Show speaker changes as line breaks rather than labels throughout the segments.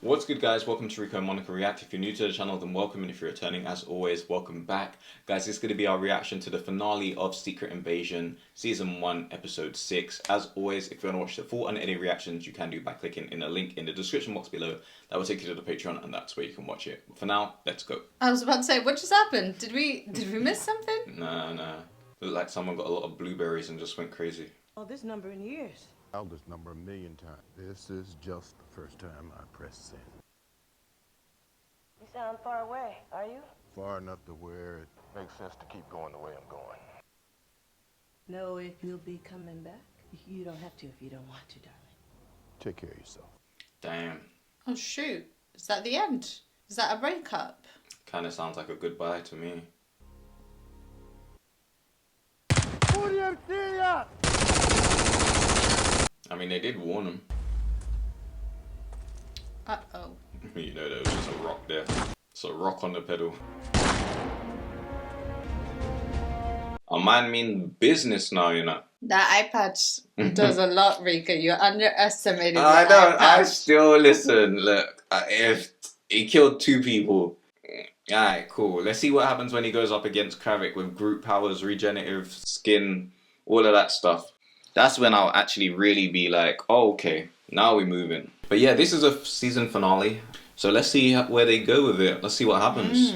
What's good, guys? Welcome to Rico and Monica React. If you're new to the channel, then welcome, and if you're returning, as always, welcome back. Guys, this is going to be our reaction to the finale of Secret Invasion Season 1, Episode 6. As always, if you want to watch the full unedited reactions, you can do by clicking in the link in the description box below. That will take you to the Patreon, and that's where you can watch it. But for now, let's go.
I was about to say, what just happened? Did we miss something?
Nah. Looked like someone got a lot of blueberries and just went crazy.
Oh, this number in years.
Dialed this number 1,000,000 times. This is just the first time I press send.
You sound far away, are you?
Far enough to where it makes sense to keep going the way I'm going.
Know if you'll be coming back? You don't have to if you don't want to, darling.
Take care of yourself.
Damn.
Oh shoot. Is that the end? Is that a breakup?
Kind of sounds like a goodbye to me. I mean, they did warn him.
Uh-oh.
You know, there was just a rock there. It's a rock on the pedal. A man mean business now, you know.
That iPad does a lot, Rika. You're underestimating
I
the
don't.
iPad.
I still listen. Look, if he killed 2 people, alright, cool. Let's see what happens when he goes up against Gravik with group powers, regenerative skin, all of that stuff. That's when I'll actually really be like, oh, okay, now we're moving. But yeah, this is a season finale, so let's see where they go with it. Let's see what happens.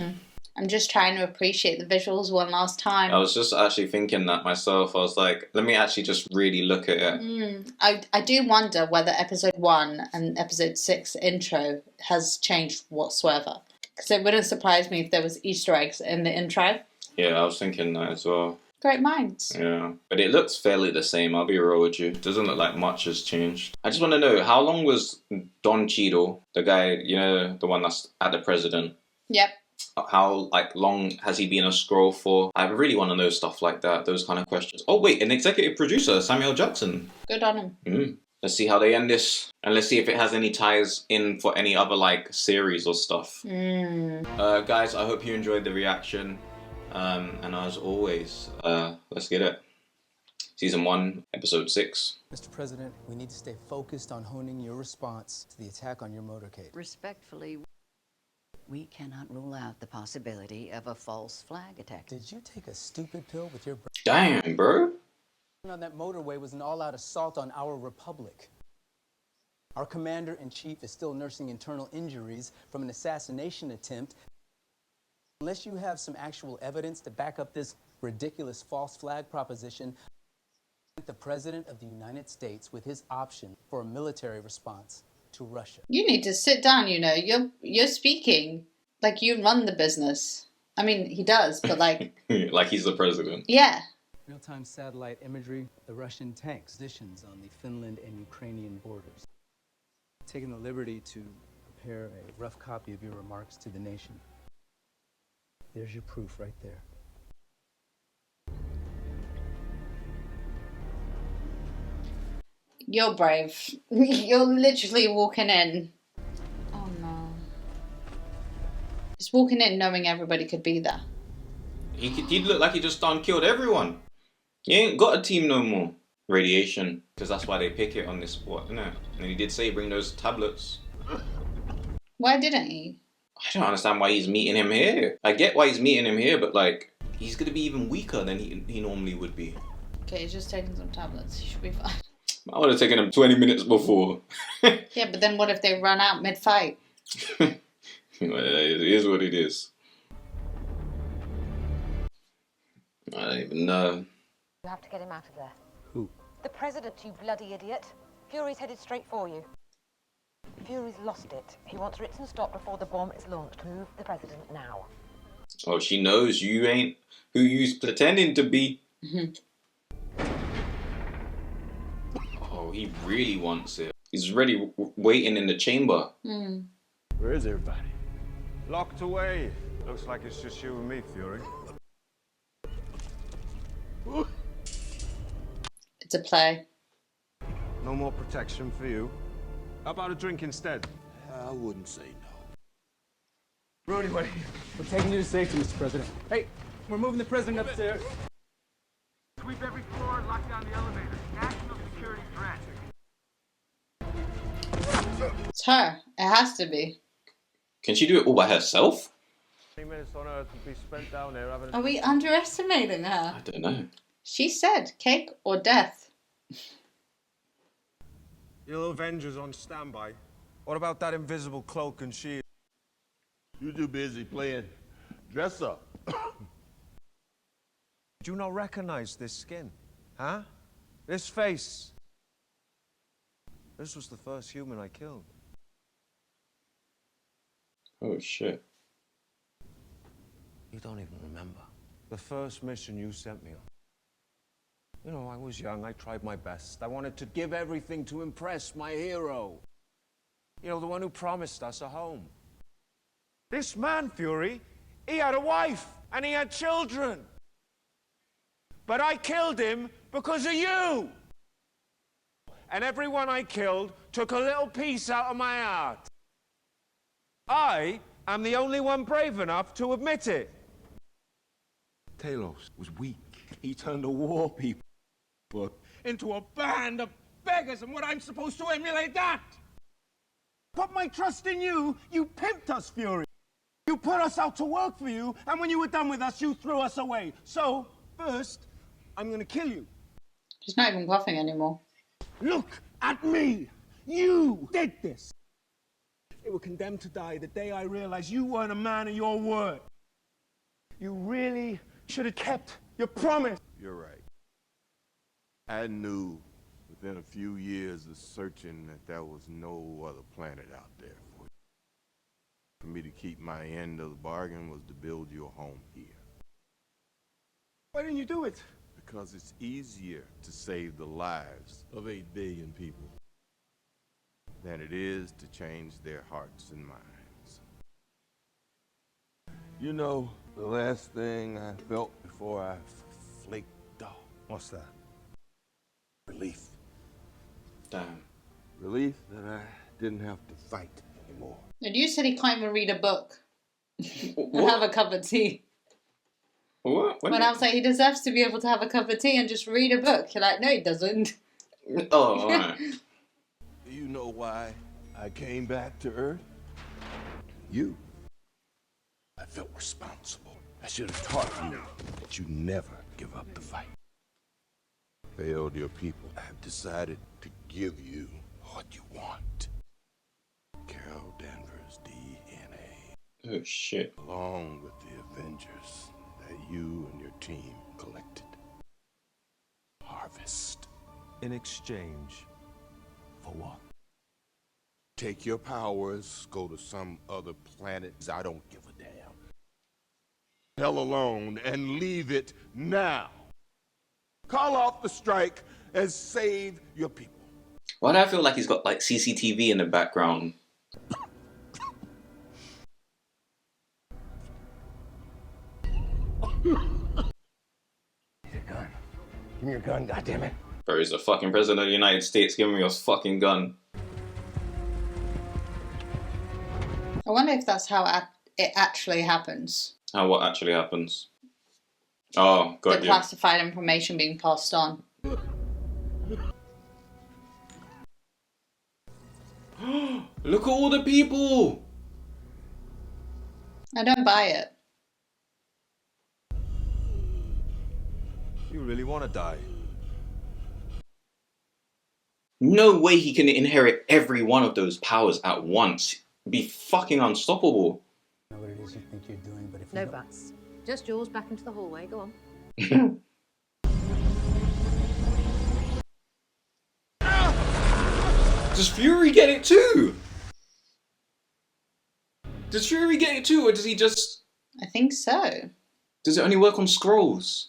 I'm just trying to appreciate the visuals one last time.
I was just actually thinking that myself. I was like, let me actually just really look at it.
I do wonder whether episode 1 and episode 6 intro has changed whatsoever. Because it wouldn't surprise me if there was Easter eggs in the intro.
Yeah, I was thinking that as well.
Great minds.
Yeah, but it looks fairly the same, I'll be real with you. It doesn't look like much has changed. I just want to know, how long was Don Cheadle, the guy, you know, the one that's at the president?
Yep.
How long has he been a Skrull for? I really want to know stuff like that, those kind of questions. Oh wait, an executive producer, Samuel Jackson.
Good on him.
Let's see how they end this, and let's see if it has any ties in for any other like series or stuff. Guys, I hope you enjoyed the reaction. And as always, let's get it. Season 1, Episode 6.
Mr. President, we need to stay focused on honing your response to the attack on your motorcade.
Respectfully, we cannot rule out the possibility of a false flag attack.
Did you take a stupid pill with your
Damn, bro.
on that motorway was an all-out assault on our republic. Our commander-in-chief is still nursing internal injuries from an assassination attempt. Unless you have some actual evidence to back up this ridiculous false flag proposition, the President of the United States with his option for a military response to Russia.
You need to sit down, you know. You're speaking like you run the business. I mean, he does, but like...
Like he's the president.
Yeah.
Real-time satellite imagery, the Russian tanks positions on the Finland and Ukrainian borders. Taking the liberty to prepare a rough copy of your remarks to the nation. There's your proof right there.
You're brave. You're literally walking in. Oh no. Just walking in knowing everybody could be there.
He'd look like he just done killed everyone. He ain't got a team no more. Radiation, because that's why they pick it on this spot, isn't it? And he did say bring those tablets.
Why didn't he?
I don't understand why he's meeting him here. I get why he's meeting him here, but like, he's gonna be even weaker than he normally would be.
Okay, he's just taking some tablets. He should be fine.
I would have taken him 20 minutes before.
Yeah, but then what if they run out mid-fight?
It is what it is. I don't even know.
You have to get him out of there.
Who?
The president, you bloody idiot. Fury's headed straight for you. Fury's lost it. He wants Ritson stopped before the bomb is launched. Move the president now.
Oh, she knows you ain't who you's pretending to be. Oh, he really wants it. He's already waiting in the chamber.
Where is everybody?
Locked away. Looks like it's just you and me, Fury.
It's a play.
No more protection for you. How about a drink instead?
I wouldn't say no.
Rudy, wait.
We're taking you to safety, Mr. President. Hey, we're moving the president upstairs.
Sweep every floor and lock down the elevator. National security threat.
It's her. It has to be.
Can she do it all by herself?
20 minutes on Earth would be spent down there having a...
Are we underestimating her?
I don't know.
She said cake or death.
Your Avengers on standby. What about that invisible cloak and shield?
You too busy playing dress up.
Do you not recognize this skin? Huh? This face? This was the first human I killed.
Oh shit.
You don't even remember. The first mission you sent me on. You know, I was young, I tried my best. I wanted to give everything to impress my hero. You know, the one who promised us a home. This man, Fury, he had a wife and he had children. But I killed him because of you. And everyone I killed took a little piece out of my heart. I am the only one brave enough to admit it.
Talos was weak. He turned a war people into a band of beggars, and what I'm supposed to emulate that?
Put my trust in you. You pimped us, Fury. You put us out to work for you, and when you were done with us, you threw us away. So, first, I'm gonna kill you.
She's not even coughing anymore.
Look at me. You did this. They were condemned to die the day I realized you weren't a man of your word. You really should have kept your promise.
You're right. I knew within a few years of searching that there was no other planet out there for you. For me to keep my end of the bargain was to build you a home here.
Why didn't you do it?
Because it's easier to save the lives of 8 billion people than it is to change their hearts and minds. You know, the last thing I felt before I flaked off.
What's that?
Relief.
Damn.
Relief that I didn't have to fight anymore.
And you said he can't even read a book and have a cup of tea.
What?
When I was like, he deserves to be able to have a cup of tea and just read a book. You're like, no, he doesn't.
Oh, alright.
Do you know why I came back to Earth? You. I felt responsible. I should have taught you that you never give up the fight. Failed your people. I've decided to give you what you want. Carol Danvers' DNA.
Oh shit.
Along with the Avengers that you and your team collected. Harvest.
In exchange for what?
Take your powers, go to some other planet. I don't give a damn. Hell alone and leave it now. Call off the strike and save your people.
Why do I feel like he's got like CCTV in the background?
Your gun. Give me your gun, goddammit.
Bro, he's the fucking president of the United States. Give me your fucking gun.
I wonder if that's how it actually happens.
How what actually happens? Oh,
The
got you.
classified information being passed on.
Look at all the people!
I don't buy it.
You really want to die?
No way he can inherit every one of those powers at once. Be fucking unstoppable.
I know what it is you think you're doing, but if
No
you don't...
buts. Just yours back into the hallway. Go on.
Does Fury get it too? Does Fury get it too, or does he just...
I think so.
Does it only work on scrolls?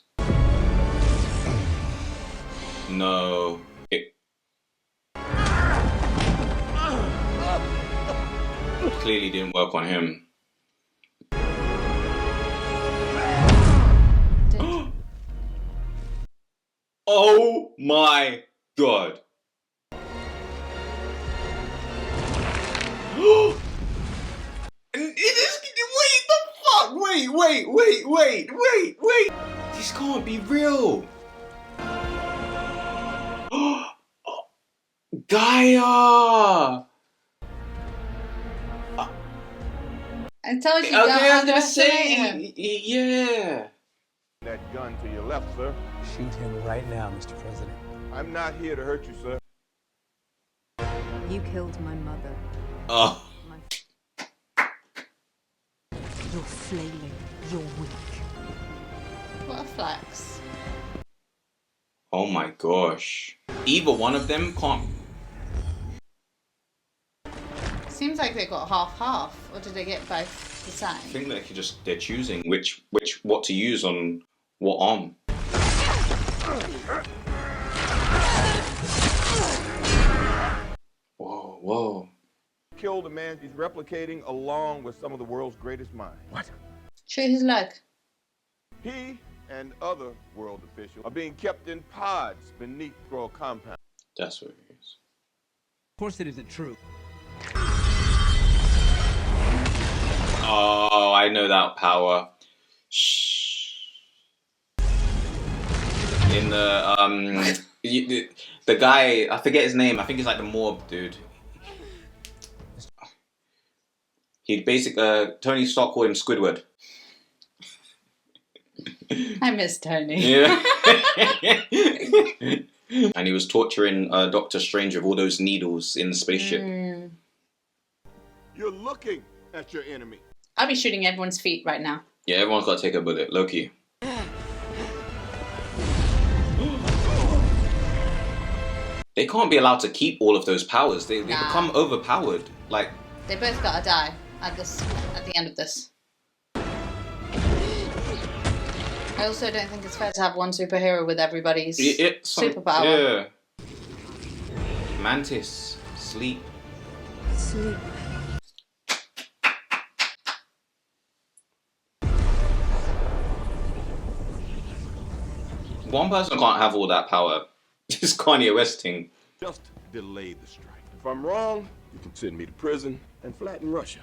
No. It clearly didn't work on him. Oh my god. Wait, the fuck? Wait. This can't be real. Gaia!
I told you,
Okay, I
don't
was gonna
underestimate him.
say, yeah.
That gun to your left, sir.
Shoot him right now, Mr. President.
I'm not here to hurt you, sir.
You killed my mother.
Oh,
You're flailing. You're weak.
What a flex.
oh my gosh. Either one of them can't.
Seems like they got half-half, or did they get both the
I
same?
think they're choosing what to use on what arm. Whoa, whoa.
Killed a man he's replicating along with some of the world's greatest minds. What?
Shoot his leg.
He and other world officials are being kept in pods beneath Kroll compound.
That's what it is.
Of course it isn't true.
Oh, I know that power. Shh. In the guy, I forget his name. I think he's like the Morb dude. He basically Tony Stark called him Squidward.
I miss Tony.
Yeah. And he was torturing Doctor Strange with all those needles in the spaceship.
You're looking at your enemy.
I'll be shooting everyone's feet right now.
Yeah, everyone's got to take a bullet. Loki. They can't be allowed to keep all of those powers. They
Nah.
become overpowered. Like,
They both gotta die at the end of this. I also don't think it's fair to have one superhero with everybody's superpower.
Yeah. Mantis, sleep.
Sleep.
One person can't have all that power. This Kanye West thing.
Just delay the strike. If I'm wrong, you can send me to prison and flatten Russia.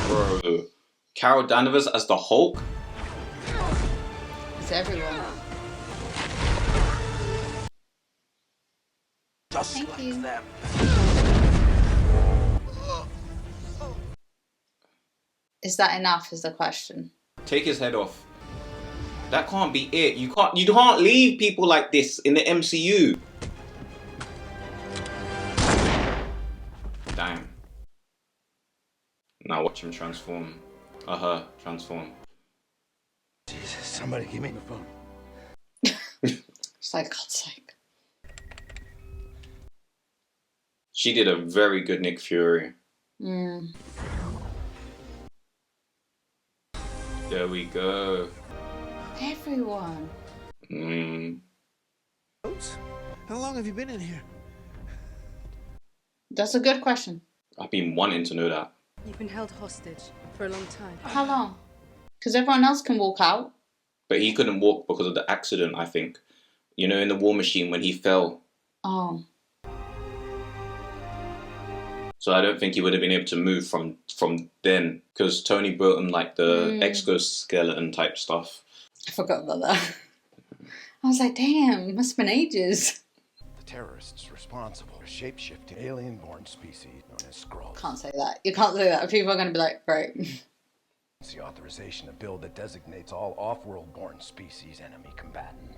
Bro. Carol Danvers as the Hulk?
It's everyone.
Just
Thank
like
you.
them.
Is that enough? Is the question.
Take his head off. That can't be it. You can't leave people like this in the MCU. Damn. Now watch him transform. Her transform.
Jesus, somebody give me the phone.
It's like, God's sake.
She did a very good Nick Fury. There we go.
Everyone.
How long have you been in here?
That's a good question.
I've been wanting to know that.
You've been held hostage for a long time.
How long? Because everyone else can walk out.
But he couldn't walk because of the accident, I think. You know, in the War Machine when he fell.
Oh.
So I don't think he would have been able to move from then. Because Tony built him like the exoskeleton type stuff.
I forgot about that. I was like, damn, must have been ages.
The terrorists responsible for shape-shifting alien-born species known as Skrulls.
Can't say that. You can't say that. People are going to be like, right.
It's the authorization of bill that designates all off-world born species enemy combatant.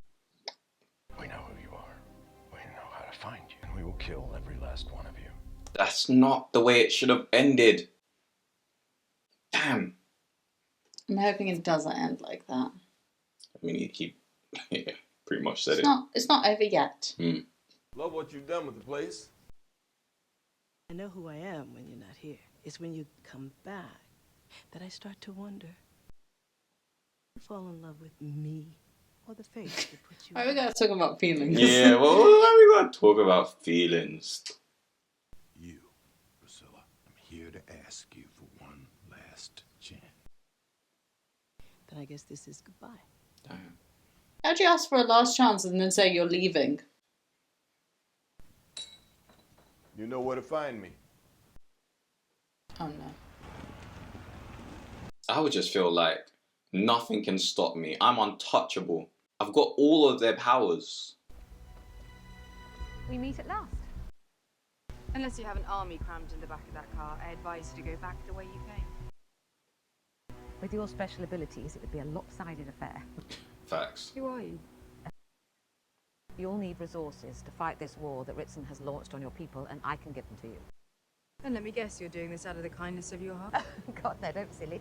We know who you are. We know how to find you. And we will kill every last one of you.
That's not the way it should have ended. Damn.
I'm hoping it doesn't end like that.
I mean, he yeah, pretty much said
It's not over yet.
Love what you've done with the place.
I know who I am when you're not here. It's when you come back that I start to wonder. You fall in love with me or the face that puts you
Why are we going to talk about feelings?
Yeah, well, why are we going to talk about feelings?
You, Priscilla, I'm here to ask you for one last chance.
Then I guess this is goodbye.
Damn.
How'd you ask for a last chance and then say you're leaving?
You know where to find me.
Oh no.
I would just feel like nothing can stop me. I'm untouchable. I've got all of their powers.
We meet at last.
Unless you have an army crammed in the back of that car, I advise you to go back the way you came.
With your special abilities, it would be a lopsided affair.
Facts.
Who are you?
You'll need resources to fight this war that Ritson has launched on your people, and I can give them to you.
And let me guess, you're doing this out of the kindness of your heart?
God, no, don't be silly.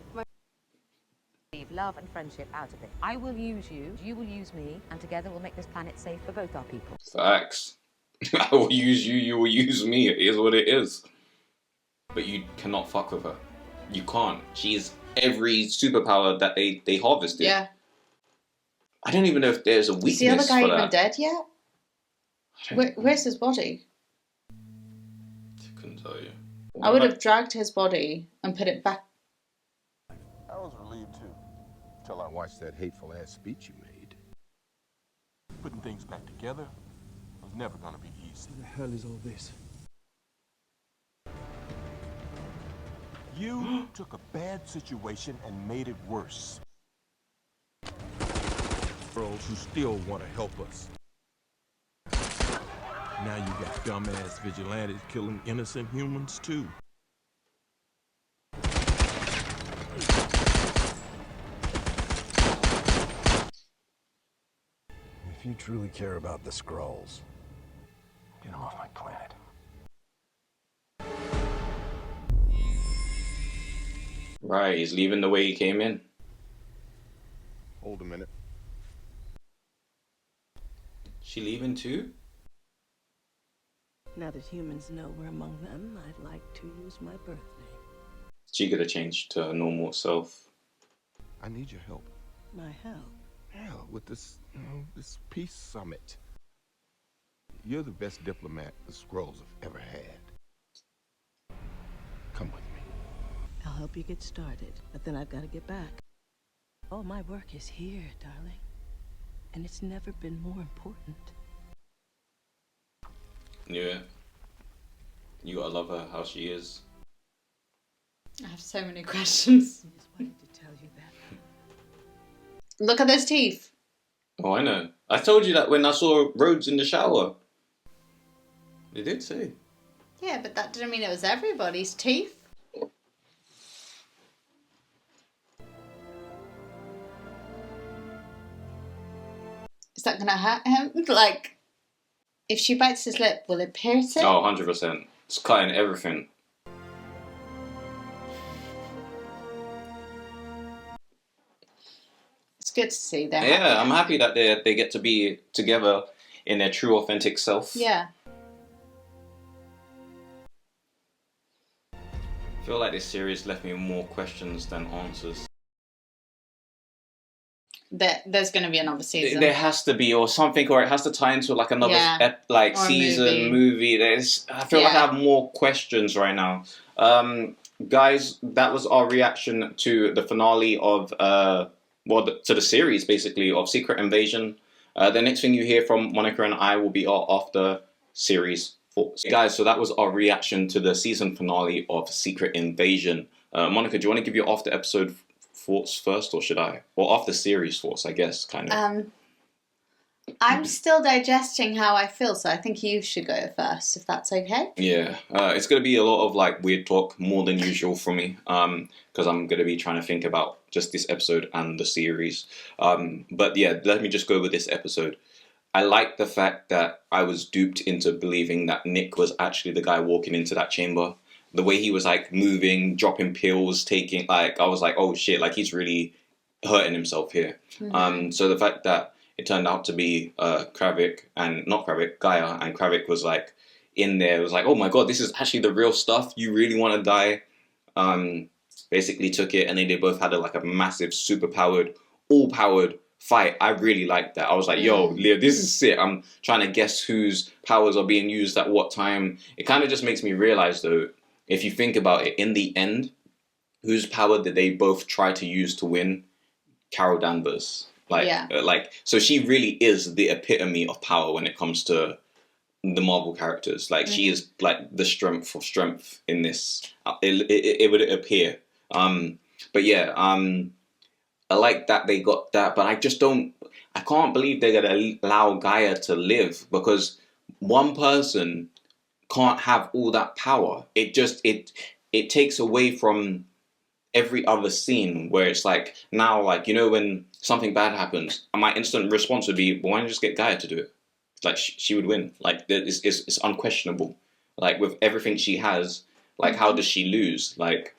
Leave love and friendship out of it. I will use you, you will use me, and together we'll make this planet safe for both our people.
Facts. I will use you, you will use me. It is what it is. But you cannot fuck with her. You can't. She is every superpower that they harvested.
Yeah.
I don't even know if there's a weakness
Is the other guy
for
even
that.
dead yet? Where's his body?
I couldn't tell you.
I would have dragged his body and put it back.
I was relieved too, till I watched that hateful ass speech you made. Putting things back together was never gonna be easy.
What the hell is all this?
You took a bad situation and made it worse. Girls who still want to help us. Now you got dumbass vigilantes killing innocent humans too.
If you truly care about the Skrulls,
Get them off my planet.
Right, he's leaving the way he came in.
Hold a minute.
She leaving too?
Now that humans know we're among them, I'd like to use my birth name.
She could have changed to her normal self.
I need your help.
My help?
Hell, with this, this peace summit. You're the best diplomat the Skrulls have ever had. Come with me.
I'll help you get started, but then I've got to get back. All my work is here, darling. And it's never been more important.
Yeah. You gotta love her how she is.
I have so many questions.
I just wanted to tell you that.
Look at those teeth.
Oh, I know. I told you that when I saw Rhodes in the shower. They did say.
Yeah, but that didn't mean it was everybody's teeth. Is that gonna hurt him? Like, if she bites his lip, will it pierce it?
Oh, 100%. It's cutting everything.
It's good to see that.
Yeah, I'm happy that they get to be together in their true, authentic self.
Yeah.
I feel like this series left me with more questions than answers.
There's going to be another season.
There has to be, or something, or it has to tie into like another
Or a
season, movie. I feel like I have more questions right now. Guys, that was our reaction to the finale of to the series basically of Secret Invasion. The next thing you hear from Monica and I will be our after series thoughts. Guys, so that was our reaction to the season finale of Secret Invasion. Monica, do you want to give your after episode thoughts first, or should I? Or after series thoughts, I guess, kind of.
I'm still digesting how I feel, so I think you should go first, if that's okay.
Yeah, it's going to be a lot of like weird talk, more than usual for me, because I'm going to be trying to think about just this episode and the series. But yeah, let me just go with this episode. I like the fact that I was duped into believing that Nick was actually the guy walking into that chamber. The way he was like moving, dropping pills, taking like, I was like, oh shit, like he's really hurting himself here.
Mm-hmm.
So the fact that it turned out to be Gravik, and not Gravik, Gaia, and Gravik was like in there. It was like, oh my god, this is actually the real stuff. You really want to die? Basically took it, and then they both had a massive, super-powered, all-powered fight. I really liked that. I was like, yo, Leah, this is sick. I'm trying to guess whose powers are being used at what time. It kind of just makes me realize, though, if you think about it, in the end, whose power did they both try to use to win? Carol Danvers. So she really is the epitome of power when it comes to the Marvel characters. Like, she is like the strength of strength in this. It would appear. But yeah, I like that they got that, but I just don't. I can't believe they're gonna allow Gaia to live, because one person can't have all that power. It takes away from every other scene where it's like, now, like, you know, when something bad happens, my instant response would be, well, why don't you just get Gaia to do it? Like, she would win. Like, it's unquestionable. Like, with everything she has, like, how does she lose? Like,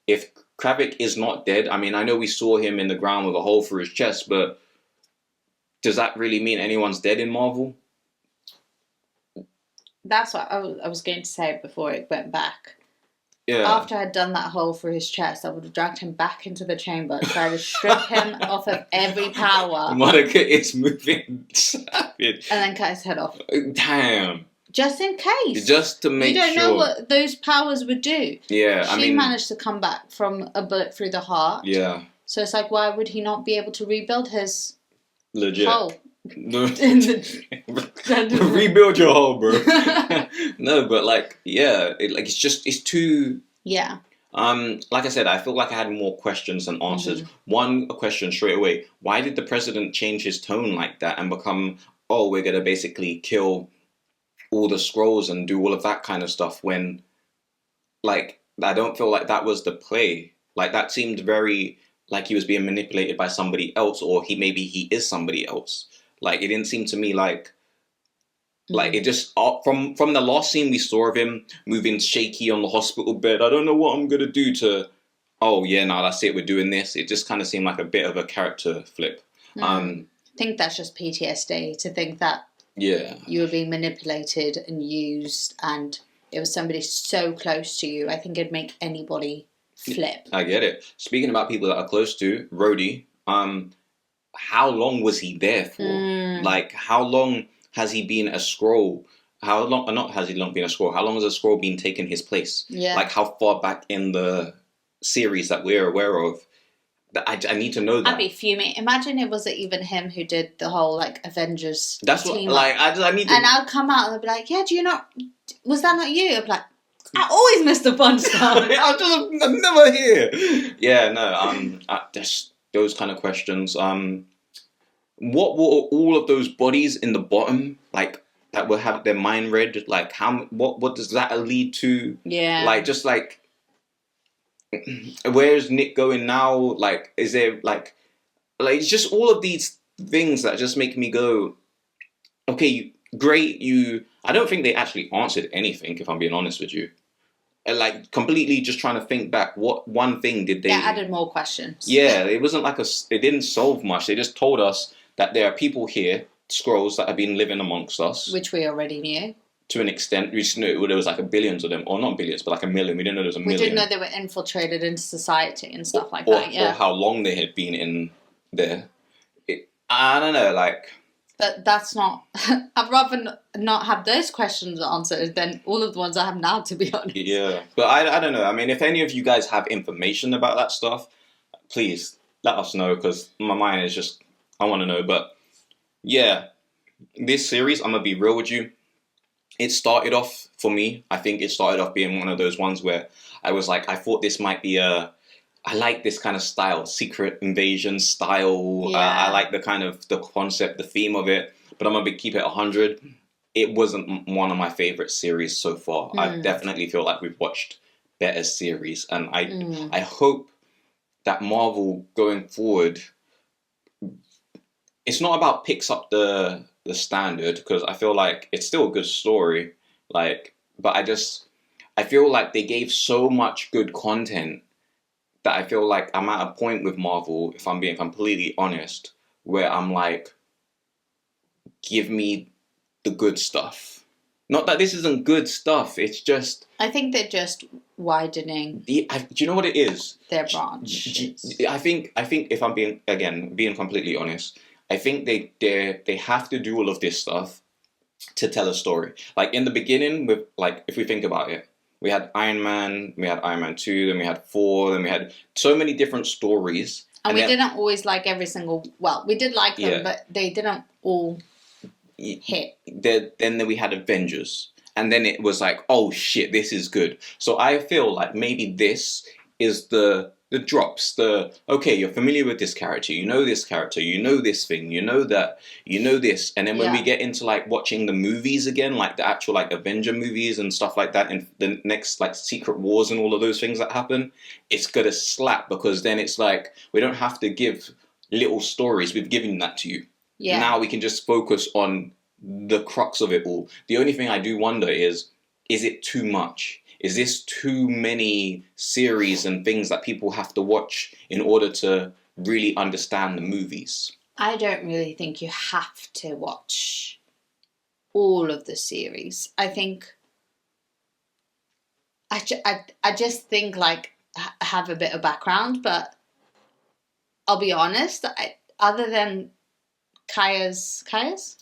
if Gravik is not dead, I mean, I know we saw him in the ground with a hole through his chest, but does that really mean anyone's dead in Marvel?
That's what I was going to say before it went back.
Yeah.
After I'd done that hole through his chest, I would have dragged him back into the chamber, tried to strip him off of every power.
Monica is moving savage.
And then cut his head off.
Damn.
Just in case.
Just to make sure.
You don't know what those powers would do.
Yeah,
She managed to come back from a bullet through the heart.
Yeah.
So it's like, why would he not be able to rebuild his
legit
hole?
Rebuild your hole, bro. No, but like, yeah, it's too.
Yeah.
Like I said, I feel like I had more questions than answers. One question straight away: why did the president change his tone like that and become, oh, we're gonna basically kill all the Skrulls and do all of that kind of stuff? When, like, I don't feel like that was the play. Like, that seemed very like he was being manipulated by somebody else, or maybe he is somebody else. Like, it didn't seem to me like it just, from the last scene we saw of him moving shaky on the hospital bed, I don't know what I'm gonna do, to, oh yeah, no, that's it, we're doing this. It just kind of seemed like a bit of a character flip.
I think that's just PTSD, to think that you were being manipulated and used, and it was somebody so close to you. I think it'd make anybody flip.
I get it. Speaking about people that are close to Rhodey, how long was he there for? Like, how long has he been a Skrull? How long? Not has he long been a Skrull? How long has a Skrull been taking his place?
Yeah.
Like, how far back in the series that we're aware of? I need to know that.
I'd be fuming. Imagine it wasn't even him who did the whole like Avengers.
That's what.
team
Like,
up.
I need to.
And I'll come out and they'll be like, "Yeah, do you not? Was that not you?" I'll be like, "I always miss the fun stuff.
I'm never here." Yeah, no. Just those kind of questions. What were all of those bodies in the bottom, like, that will have their mind read? Like, what does that lead to?
Yeah.
Like, just like, where's Nick going now? Like, is there like it's just all of these things that just make me go, okay, great. I don't think they actually answered anything, if I'm being honest with you. Like, completely just trying to think back, what one thing did they?
Yeah, added more questions.
Yeah, it wasn't like it didn't solve much. They just told us that there are people here, Skrulls, that have been living amongst us.
Which we already knew.
To an extent. We just knew there was like billions of them. Or not billions, but like a million. We didn't know there was a million.
We didn't know they were infiltrated into society and stuff like that, yeah.
Or how long they had been in there. I don't know, like...
But that's not... I'd rather not have those questions answered than all of the ones I have now, to be honest.
Yeah. But I don't know. I mean, if any of you guys have information about that stuff, please let us know, because my mind is just... I want to know, but yeah, this series, I'm going to be real with you. It started off, for me, I think it started off being one of those ones where I was like, I thought this might be I like this kind of style, secret invasion style.
Yeah.
I like the kind of, the concept, the theme of it, but I'm going to keep it 100. It wasn't one of my favorite series so far. I definitely feel like we've watched better series, and I hope that Marvel going forward, it's not about picks up the standard, because I feel like it's still a good story, like, but I feel like they gave so much good content that I feel like I'm at a point with Marvel, if I'm being completely honest, where I'm like, give me the good stuff. Not that this isn't good stuff, it's just...
I think they're just widening...
do you know what it is?
Their branch.
I think if I'm being completely honest, I think they have to do all of this stuff to tell a story. Like, in the beginning, with, like, if we think about it, we had Iron Man, we had Iron Man 2, then we had 4, then we had so many different stories.
And we didn't always like every single... Well, we did like them, but they didn't all hit.
Then we had Avengers. And then it was like, oh shit, this is good. So I feel like maybe this is the the drops, okay, you're familiar with this character, you know this character, you know this thing, you know that, you know this, and then when we get into like watching the movies again, like the actual like Avenger movies and stuff like that, and the next like Secret Wars and all of those things that happen, it's gonna slap, because then it's like we don't have to give little stories, we've given that to you. Yeah. Now we can just focus on the crux of it all. The only thing I do wonder is it too much? Is this too many series and things that people have to watch in order to really understand the movies?
I don't really think you have to watch all of the series. I think I just think like have a bit of background, but I'll be honest, other than Gaia's powers,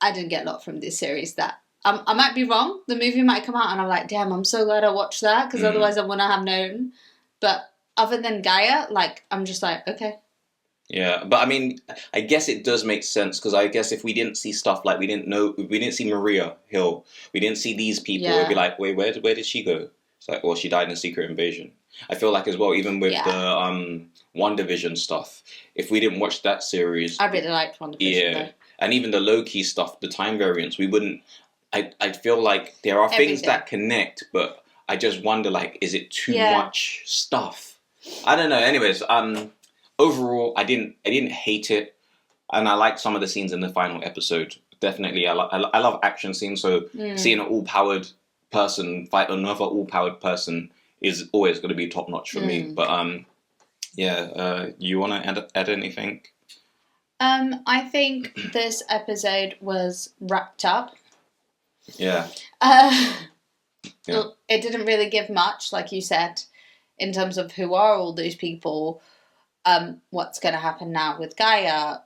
I didn't get a lot from this series. That I might be wrong. The movie might come out and I'm like, damn, I'm so glad I watched that, because otherwise I wouldn't have known. But other than Gaia, like, I'm just like, okay.
Yeah, but I mean, I guess it does make sense, because I guess if we didn't see stuff like we didn't see Maria Hill, we didn't see these people, it'd be like, wait, where did she go? It's like, well, she died in a Secret Invasion. I feel like as well, even with the WandaVision stuff, if we didn't watch that series,
I really liked WandaVision.
Yeah, and even the Loki stuff, the time variants, we wouldn't. I feel like there are things that connect, but I just wonder, like, is it too much stuff? I don't know. Anyways, overall, I didn't hate it, and I liked some of the scenes in the final episode. Definitely, I love action scenes. So seeing an all-powered person fight another all-powered person is always going to be top notch for me. But you want to add anything?
I think this episode was wrapped up.
Yeah.
It didn't really give much, like you said, in terms of who are all those people. What's going to happen now with Gaia?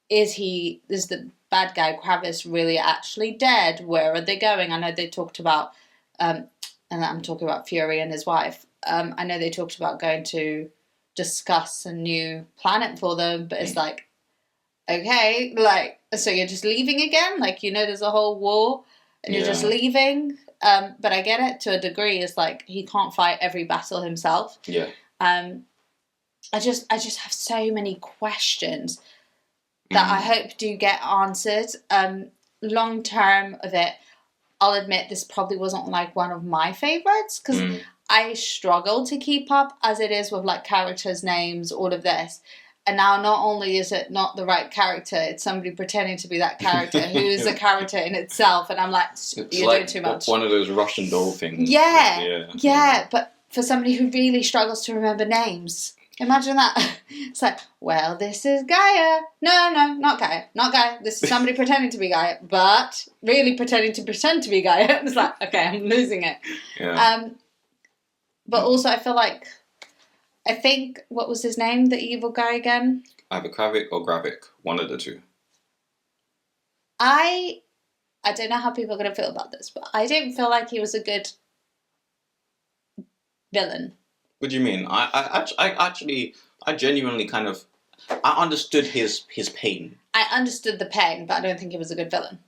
Is the bad guy Kravis really actually dead? Where are they going? I know they talked about, and I'm talking about Fury and his wife. I know they talked about going to discuss a new planet for them, but it's like, okay, like, so you're just leaving again? Like, you know, there's a whole war and you're just leaving. But I get it to a degree. It's like he can't fight every battle himself.
Yeah.
I just have so many questions that I hope do get answered. Long term of it, I'll admit this probably wasn't like one of my favorites, because I struggle to keep up as it is with like characters' names, all of this. And now not only is it not the right character, it's somebody pretending to be that character who is a character in itself. And I'm like, you're like doing too much.
One of those Russian doll things.
Yeah. But for somebody who really struggles to remember names, imagine that. It's like, well, this is Gaia. No, not Gaia. Not Gaia. This is somebody pretending to be Gaia, but really pretending to pretend to be Gaia. It's like, okay, I'm losing it.
Yeah.
But also I feel like, I think, what was his name, the evil guy again?
Either Gravik or Gravik, one of the two.
I don't know how people are going to feel about this, but I didn't feel like he was a good villain.
What do you mean? I genuinely kind of, I understood his pain.
I understood the pain, but I don't think he was a good villain.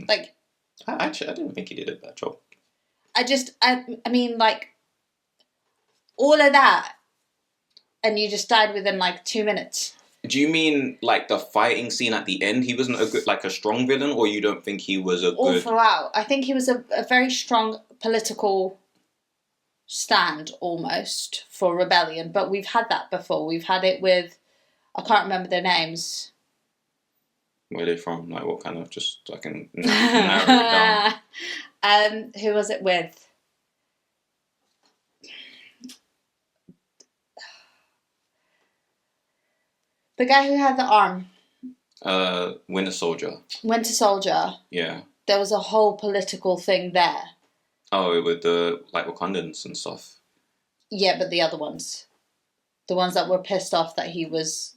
Like,
I didn't think he did a bad job.
I mean, like, all of that, and you just died within like 2 minutes.
Do you mean like the fighting scene at the end? He wasn't a strong villain, or you don't think he was a good?
All throughout, I think he was a very strong political stand almost for rebellion. But we've had that before. We've had it with, I can't remember their names.
Where are they from? Like, what kind of? Just so I can narrow it down.
Who was it with? The guy who had the arm.
Winter Soldier.
Winter Soldier.
Yeah.
There was a whole political thing there.
Oh, with the like Wakandans and stuff.
Yeah, but the other ones. The ones that were pissed off that he was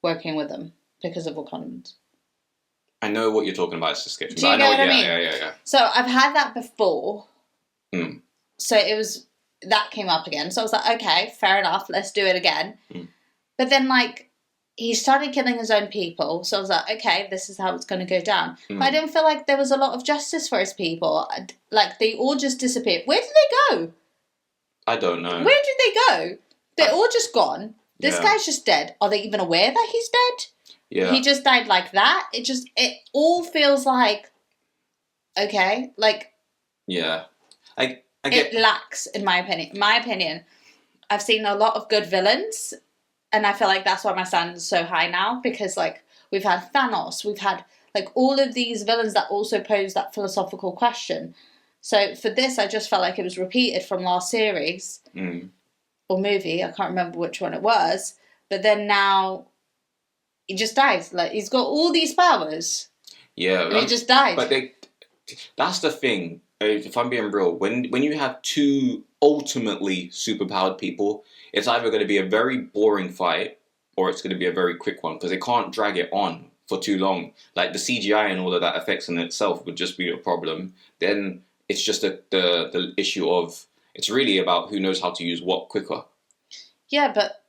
working with them because of Wakandans.
I know what you're talking about, it's description.
Do you know what I mean?
Yeah.
So I've had that before. So that came up again. So I was like, okay, fair enough, let's do it again. But then, like, he started killing his own people. So I was like, okay, this is how it's going to go down. But I didn't feel like there was a lot of justice for his people. Like, they all just disappeared. Where did they go?
I don't know.
Where did they go? They're all just gone. This guy's just dead. Are they even aware that he's dead?
Yeah.
He just died like that. It all feels like, okay, like...
Yeah. I get...
It lacks, in my opinion. I've seen a lot of good villains, and I feel like that's why my standard is so high now, because, like, we've had Thanos, we've had, like, all of these villains that also pose that philosophical question. So for this, I just felt like it was repeated from last series, or movie, I can't remember which one it was, but then now he just dies. Like, he's got all these powers.
Yeah.
And he just died.
But that's the thing, if I'm being real, when you have two ultimately superpowered people, it's either going to be a very boring fight or it's going to be a very quick one, because they can't drag it on for too long. Like, the CGI and all of that effects in itself would just be a problem. Then it's just the issue of, it's really about who knows how to use what quicker.
Yeah, but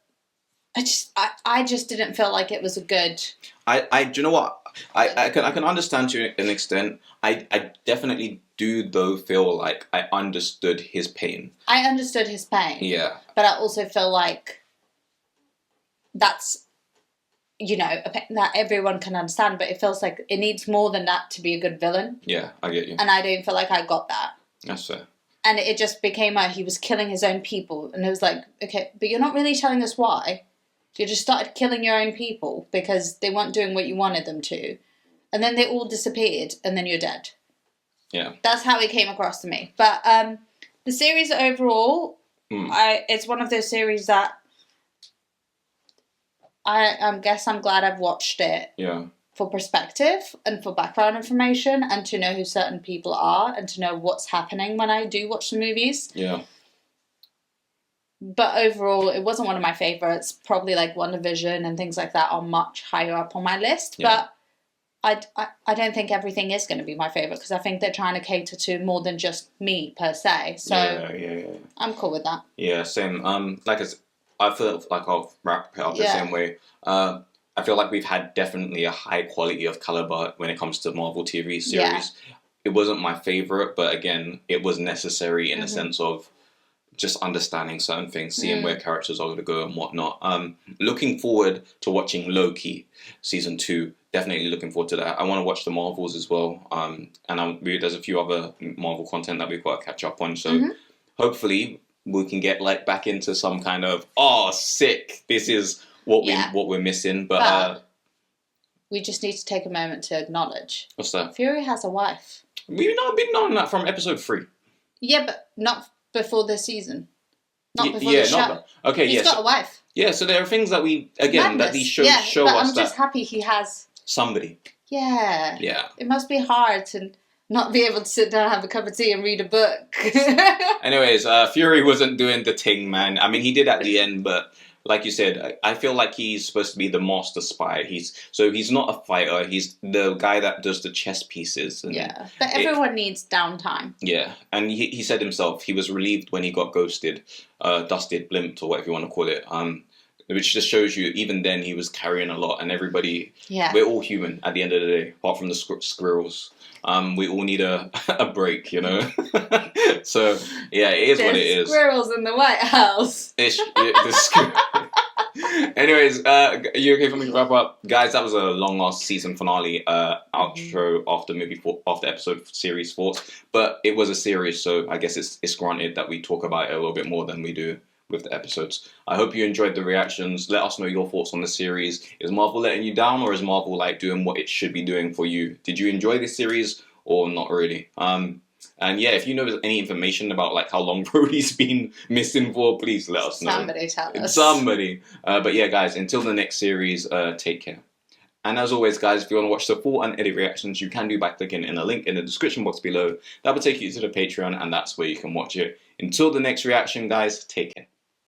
I just didn't feel like it was a good...
Do you know what? I can understand to an extent. I definitely do, though, feel like I understood his pain.
I understood his pain.
Yeah.
But I also feel like that's, you know, a pain that everyone can understand, but it feels like it needs more than that to be a good villain.
Yeah, I get you.
And I don't feel like I got that.
That's fair.
And it just became he was killing his own people. And it was like, okay, but you're not really telling us why. You just started killing your own people because they weren't doing what you wanted them to. And then they all disappeared, and then you're dead.
Yeah.
That's how it came across to me. But the series overall, it's one of those series that I guess I'm glad I've watched it.
Yeah.
For perspective and for background information, and to know who certain people are, and to know what's happening when I do watch the movies.
Yeah.
But overall, it wasn't one of my favourites. Probably like WandaVision and things like that are much higher up on my list.
Yeah.
But I don't think everything is going to be my favourite, because I think they're trying to cater to more than just me per se. So
yeah.
I'm cool with that.
Yeah, same. I feel like I'll wrap it up the same way. I feel like we've had definitely a high quality of caliber when it comes to Marvel TV series.
Yeah.
It wasn't my favorite, but again, it was necessary in the sense of just understanding certain things, seeing where characters are going to go and whatnot. Looking forward to watching Loki season 2. Definitely looking forward to that. I want to watch the Marvels as well. And there's a few other Marvel content that we've got to catch up on. So hopefully we can get like back into some kind of sick. This is what we're missing. But
we just need to take a moment to acknowledge.
What's that?
Fury has a wife.
We've not been knowing that from episode 3.
Yeah, but not before this season. Not before the show. He's got a wife.
Yeah, so there are things that that these shows show
but
us
I'm just happy he has
somebody.
Yeah.
Yeah.
It must be hard to not be able to sit down, have a cup of tea and read a book.
Anyways, Fury wasn't doing the thing, man. I mean, he did at the end, but like you said, I feel like he's supposed to be the master spy. He's not a fighter. He's the guy that does the chess pieces. And
but everyone needs downtime.
Yeah, and he said himself he was relieved when he got ghosted, dusted, blimped, or whatever you want to call it. Which just shows you, even then, he was carrying a lot, and everybody, we're all human at the end of the day, apart from the squirrels. We all need a break, you know? So, yeah, it is what it is.
Squirrels in the White House.
Anyways, you okay for me to wrap up? Guys, that was a long-ass season finale outro after episode series 4. But it was a series, so I guess it's granted that we talk about it a little bit more than we do with the episodes. I hope you enjoyed the reactions. Let us know your thoughts on the series. Is Marvel letting you down, or is Marvel like doing what it should be doing for you? Did you enjoy this series or not really? And yeah, if you know any information about like how long Brody's been missing for, please let us know.
Somebody tell us.
Somebody. But yeah, guys, until the next series, take care. And as always, guys, if you want to watch the full unedited reactions, you can do by clicking in a link in the description box below. That will take you to the Patreon, and that's where you can watch it. Until the next reaction, guys, take care.